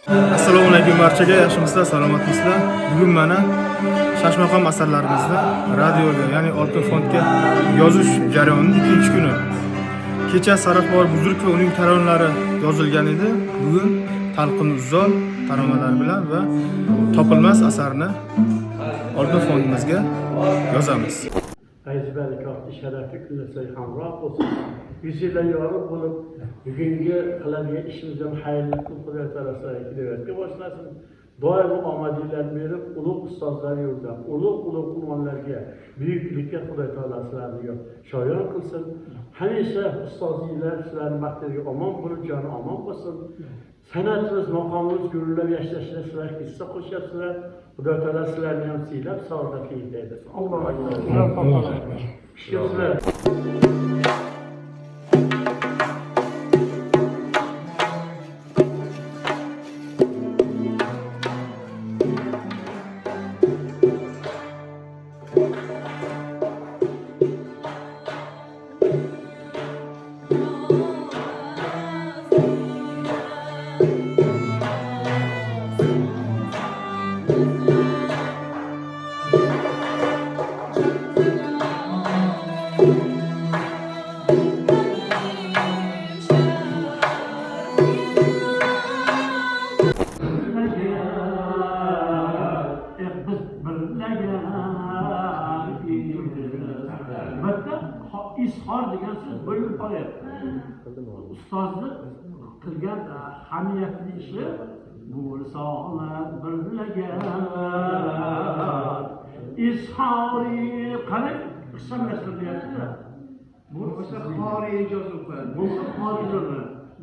Assalomu alaykum barchaga, yaxshimisizlar, salomatmisizlar? Bugun mana Shashmaqom asarlarimizni radioga, ya'ni Oltin fondga yozish jarayonining ikkinchi kuni. Kecha Sariqbor Buzruk va uning taronalari yozilgan edi. Bugun Talqin Uzzol taronalari bilan va Topilmas asarni Oltin fondimizga yozamiz. Barakatli sharafi kunlasay hamroh olsun. Yüzyıllar yorib bo'lib, bugungi qiladigan ishimizdan xayrli kun Xudo taolosi kilovatga boshlasın. Doimo omadinglar berib, ulug' ustozlar yo'ldan, ulug' unvonlarga, buyuklikka Xudo taolosi sizlarni shoyon qilsin. Hamisha ustozinglar sizlarning baxtiga omon bo'lib, joni omon bo'lsin. San'atimiz, maqomimiz gurillab yashashda sizlar hissa qo'shyapsizlar. Xudo taolo sizlarni ham siylab, saodatga yetkazsin. Allohu akbar. Shukr. İshor degan so'z bo'lib qolyapti. Ustozlik qilgan hamiyatli ishi bo'lsolar birlagan. Ishori qarang, qismlashtiryapti. Bu o'sha qori ijoz o'qiladi. Bu qori ijoz.